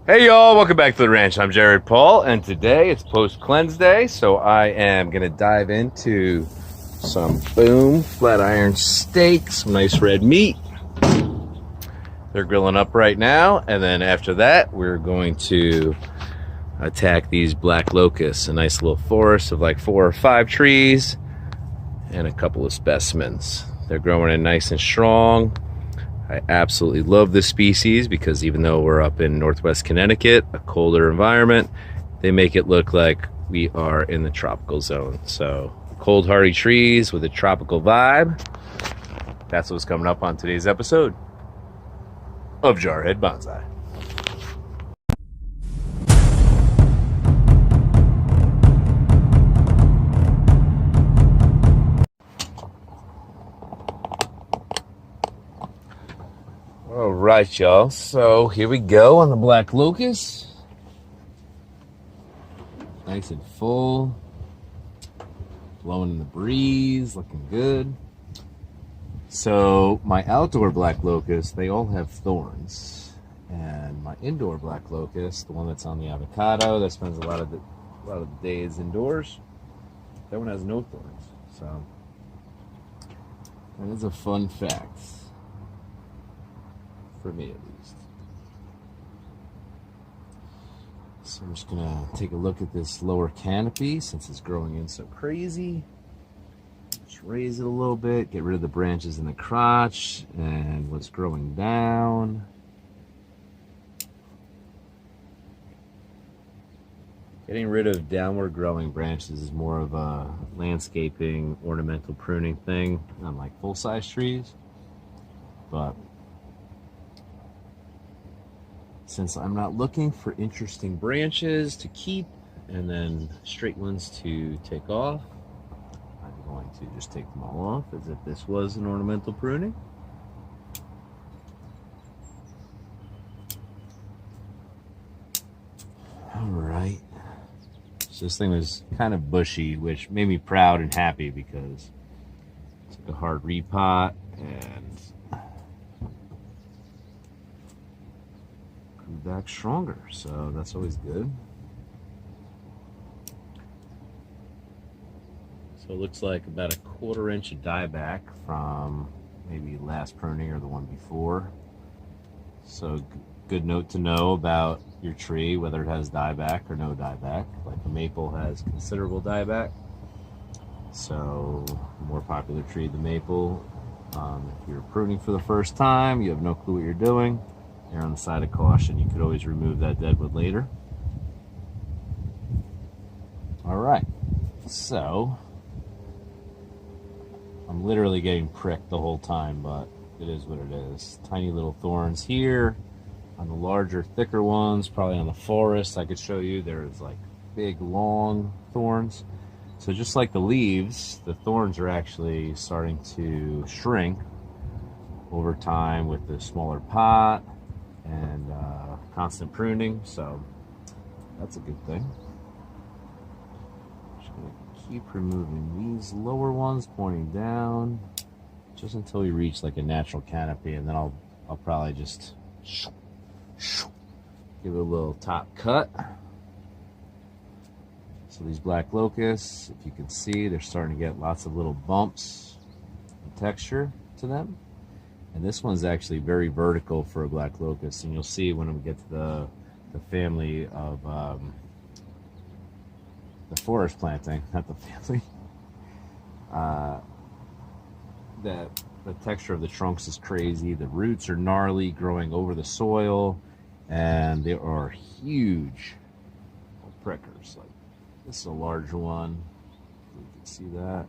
Hey y'all, welcome back to the ranch. I'm Jared Paul, and today it's post-cleanse day, so I am gonna dive into some boom flat iron steak, some nice red meat. They're grilling up right now, and then after that, we're going to attack these black locusts, a nice little forest of like 4 or 5 trees and a couple of specimens. They're growing in nice and strong. I absolutely love this species because even though we're up in northwest Connecticut, a colder environment, they make it look like we are in the tropical zone. So cold hardy trees with a tropical vibe. That's what's coming up on today's episode of Jarhead Bonsai. All right, y'all. So here we go on the black locust. Nice and full. Blowing in the breeze, looking good. So my outdoor black locust, they all have thorns. And my indoor black locust, the one that's on the avocado, that spends a lot of the days indoors, that one has no thorns. So that is a fun fact. For me at least. So I'm just gonna take a look at this lower canopy since it's growing in so crazy. Just raise it a little bit, get rid of the branches in the crotch and what's growing down. Getting rid of downward growing branches is more of a landscaping, ornamental pruning thing, unlike full-size trees. But since I'm not looking for interesting branches to keep and then straight ones to take off, I'm going to just take them all off as if this was an ornamental pruning. All right. So this thing was kind of bushy, which made me proud and happy because I took a hard repot and back stronger, so that's always good. So it looks like about a 1/4 inch of dieback from maybe last pruning or the one before. So good note to know about your tree, whether it has dieback or no dieback. Like the maple has considerable dieback. So more popular tree, the maple. If you're pruning for the first time, you have no clue what you're doing, you're on the side of caution. You could always remove that deadwood later. All right, so I'm literally getting pricked the whole time, but it is what it is. Tiny little thorns here. On the larger, thicker ones, probably on the forest, I could show you there's like big, long thorns. So just like the leaves, the thorns are actually starting to shrink over time with the smaller pot and constant pruning, so that's a good thing. Just gonna keep removing these lower ones, pointing down, just until we reach like a natural canopy, and then I'll probably just give it a little top cut. So these black locusts, if you can see, they're starting to get lots of little bumps and texture to them. And this one's actually very vertical for a black locust, and you'll see when we get to the family of the forest planting, not the family, that the texture of the trunks is crazy. The roots are gnarly, growing over the soil, and there are huge prickers. Like this is a large one. You can see that.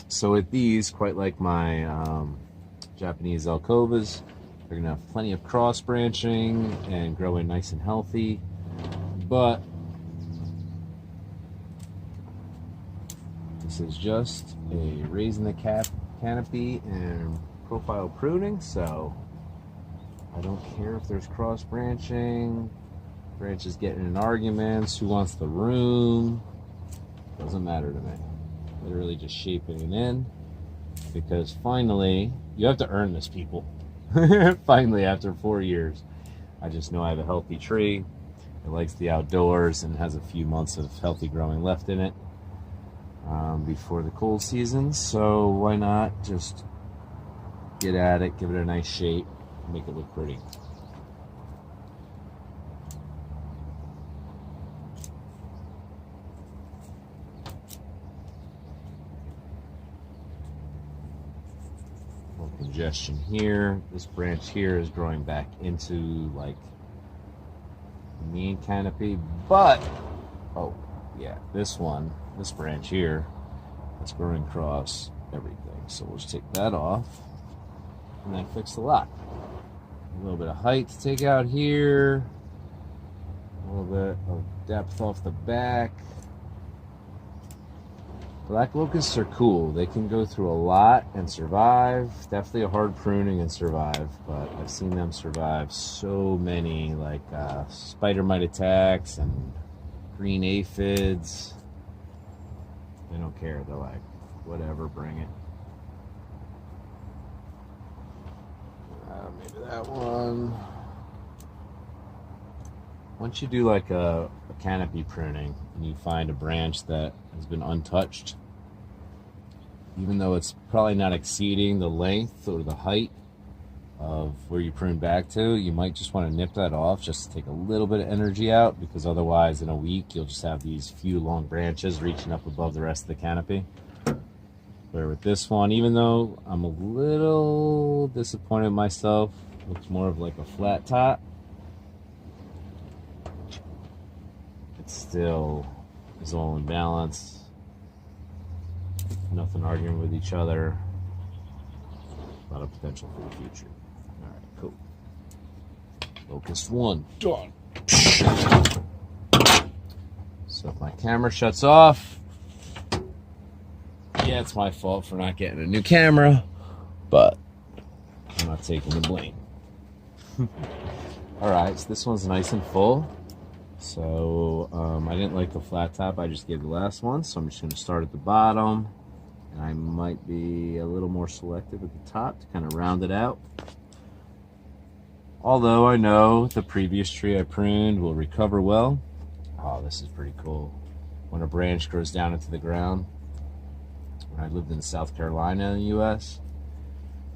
So with these, quite like my Japanese alcovas, they're gonna have plenty of cross branching and growing nice and healthy. But this is just a raising the canopy and profile pruning, so I don't care if there's cross branching, branches getting in arguments, who wants the room, doesn't matter to me. Literally just shaping it in, because finally, you have to earn this, people. Finally, after 4 years, I just know I have a healthy tree. It likes the outdoors and has a few months of healthy growing left in it before the cold season. So why not just get at it, give it a nice shape, make it look pretty. Congestion here. This branch here is growing back into like the main canopy, but oh yeah, this branch here, it's growing across everything. So we'll just take that off, and that fixed a lot. A little bit of height to take out here, a little bit of depth off the back. Black locusts are cool. They can go through a lot and survive. Definitely a hard pruning and survive, but I've seen them survive so many like spider mite attacks and green aphids. They don't care. They're like, whatever, bring it. Maybe that one. Once you do like a canopy pruning and you find a branch that has been untouched, even though it's probably not exceeding the length or the height of where you prune back to, you might just want to nip that off just to take a little bit of energy out, because otherwise in a week you'll just have these few long branches reaching up above the rest of the canopy. Where with this one, even though I'm a little disappointed in myself, it looks more of like a flat top, it still is all in balance. Nothing arguing with each other. A lot of potential for the future. Alright, cool. Locust 1, done. So if my camera shuts off, yeah, it's my fault for not getting a new camera, but I'm not taking the blame. Alright, so this one's nice and full. So I didn't like the flat top I just gave the last one, so I'm just going to start at the bottom. And I might be a little more selective at the top to kind of round it out. Although I know the previous tree I pruned will recover well. Oh, this is pretty cool. When a branch grows down into the ground. When I lived in South Carolina in the US,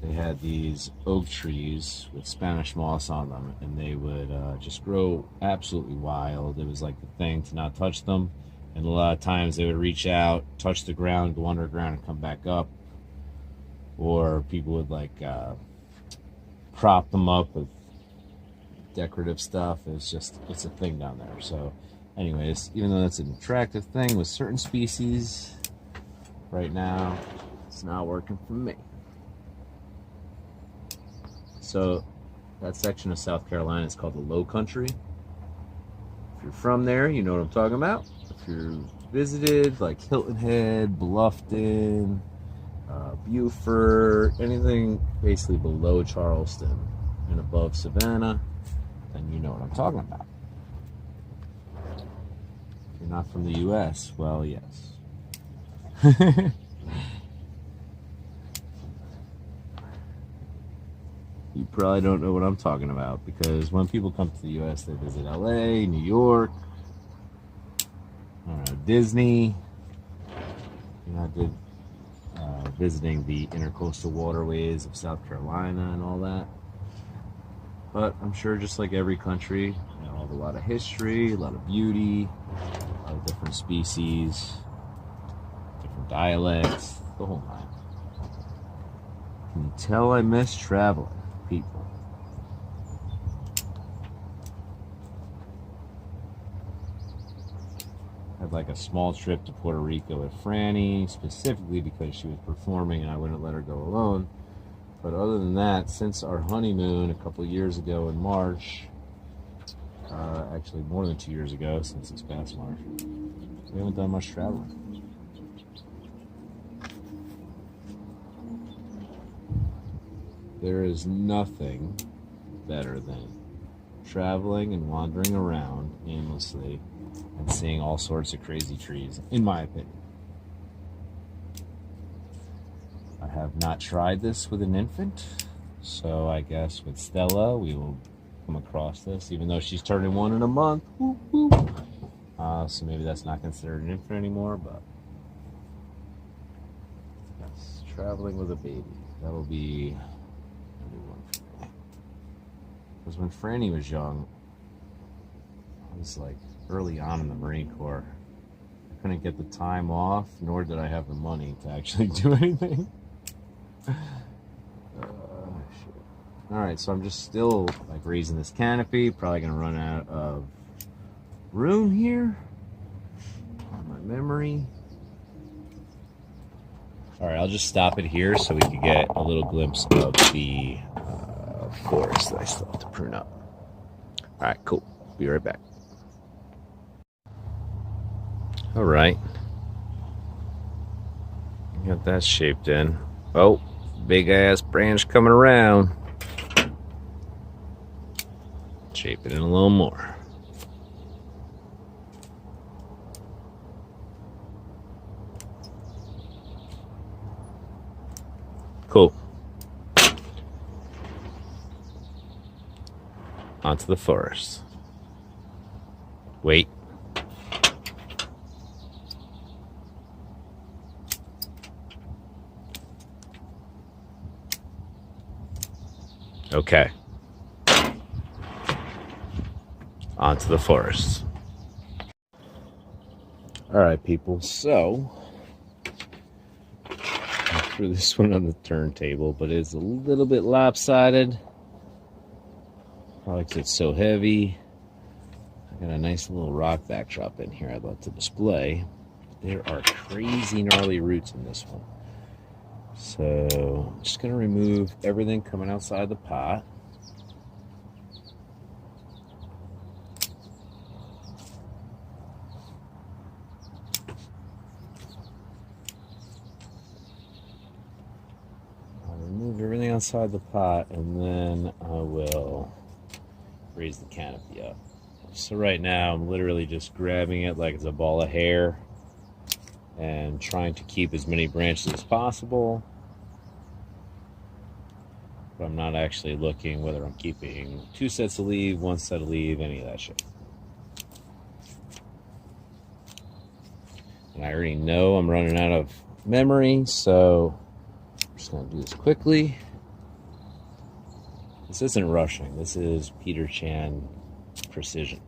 they had these oak trees with Spanish moss on them, and they would just grow absolutely wild. It was like the thing to not touch them. And a lot of times they would reach out, touch the ground, go underground, and come back up. Or people would like prop them up with decorative stuff. It's a thing down there. So anyways, even though that's an attractive thing with certain species, right now it's not working for me. So that section of South Carolina is called the Low Country. If you're from there, you know what I'm talking about. If you're visited, like Hilton Head, Bluffton, Beaufort, anything basically below Charleston and above Savannah, then you know what I'm talking about. If you're not from the US, well, yes. You probably don't know what I'm talking about, because when people come to the US, they visit LA, New York, Disney. You're not good visiting the intercoastal waterways of South Carolina and all that. But I'm sure just like every country, you know, a lot of history, a lot of beauty, a lot of different species, different dialects, the whole nine. Can you tell I miss traveling, people? Had like a small trip to Puerto Rico with Franny, specifically because she was performing and I wouldn't let her go alone. But other than that, since our honeymoon a couple years ago in March, actually more than 2 years ago, since this past March, we haven't done much traveling. There is nothing better than traveling and wandering around aimlessly and seeing all sorts of crazy trees, in my opinion. I have not tried this with an infant, So I guess with Stella, we will come across this, even though she's turning 1 in a month. Woo, woo. So maybe that's not considered an infant anymore, but yes, traveling with a baby. That'll be a new one for me. Because when Franny was young, I was like early on in the Marine Corps. I couldn't get the time off, nor did I have the money to actually do anything. Alright, so I'm just still like raising this canopy. Probably gonna run out of room here on my memory. Alright, I'll just stop it here so we can get a little glimpse of the forest that I still have to prune up. Alright, cool. Be right back. Alright. Got that shaped in. Oh, big ass branch coming around. Shape it in a little more. Cool. Onto the forest. Wait. Okay. Onto the forest. Alright, people, so I threw this one on the turntable, but it's a little bit lopsided. Probably because it's so heavy. I got a nice little rock backdrop in here I'd like to display. There are crazy gnarly roots in this one. So I'm just going to remove everything coming outside the pot. I'll remove everything outside the pot, and then I will raise the canopy up. So right now I'm literally just grabbing it like it's a ball of hair and trying to keep as many branches as possible, but I'm not actually looking whether I'm keeping 2 sets of leaf, 1 set of leaf, any of that shit. And I already know I'm running out of memory, so I'm just going to do this quickly. This isn't rushing, this is Peter Chan precision.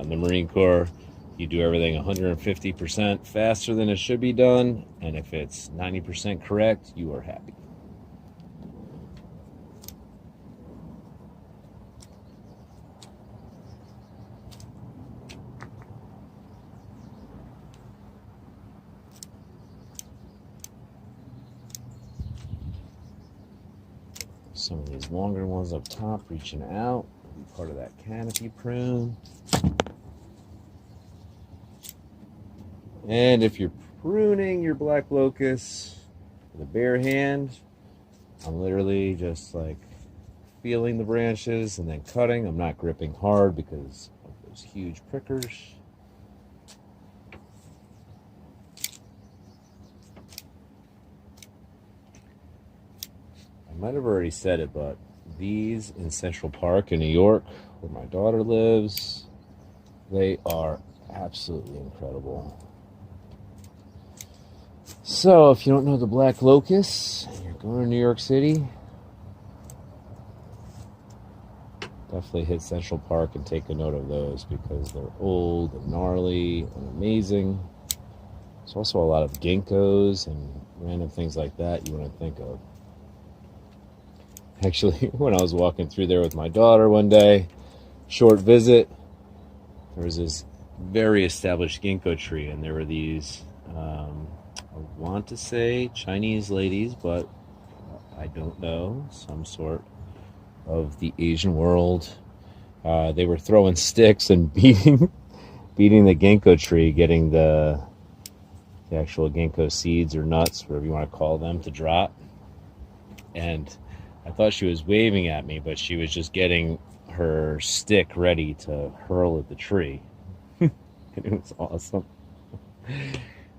In the Marine Corps, you do everything 150% faster than it should be done, and if it's 90% correct, you are happy. Some of these longer ones up top reaching out, will be part of that canopy prune. And if you're pruning your black locust with a bare hand, I'm literally just like feeling the branches and then cutting. I'm not gripping hard because of those huge prickers. I might have already said it, but these in Central Park in New York, where my daughter lives, they are absolutely incredible. So, if you don't know the black locust, and you're going to New York City, definitely hit Central Park and take a note of those because they're old and gnarly and amazing. There's also a lot of ginkgos and random things like that you want to think of. Actually, when I was walking through there with my daughter one day, short visit, there was this very established ginkgo tree, and there were these I want to say Chinese ladies, but I don't know, some sort of the Asian world. They were throwing sticks and beating the ginkgo tree, getting the actual ginkgo seeds or nuts, whatever you want to call them, to drop. And I thought she was waving at me, but she was just getting her stick ready to hurl at the tree. And it was awesome.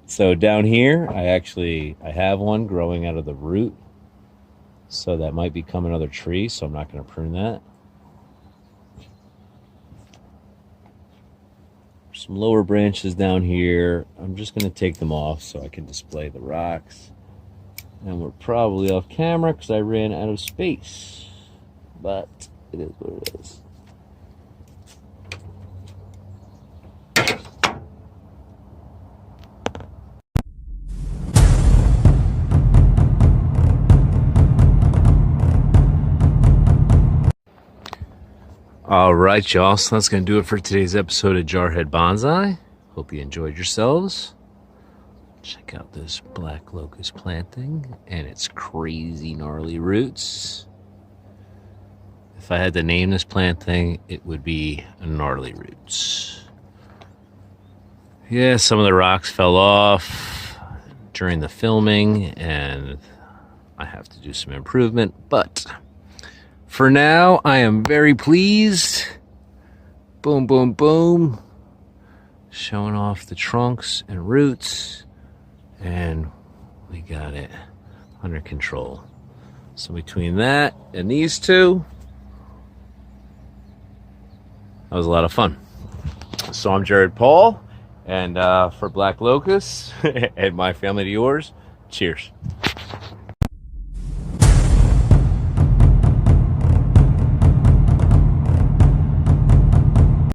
So down here, I have one growing out of the root. So that might become another tree, so I'm not going to prune that. Some lower branches down here. I'm just going to take them off so I can display the rocks. And we're probably off camera because I ran out of space. But it is what it is. All right, y'all, so that's going to do it for today's episode of Jarhead Bonsai. Hope you enjoyed yourselves. Check out this black locust planting and its crazy gnarly roots. If I had to name this planting, it would be gnarly roots. Yeah, some of the rocks fell off during the filming, and I have to do some improvement, but for now, I am very pleased. Boom, boom, boom. Showing off the trunks and roots. And we got it under control. So between that and these two, that was a lot of fun. So I'm Jared Paul. And for Black Locust and my family to yours, cheers.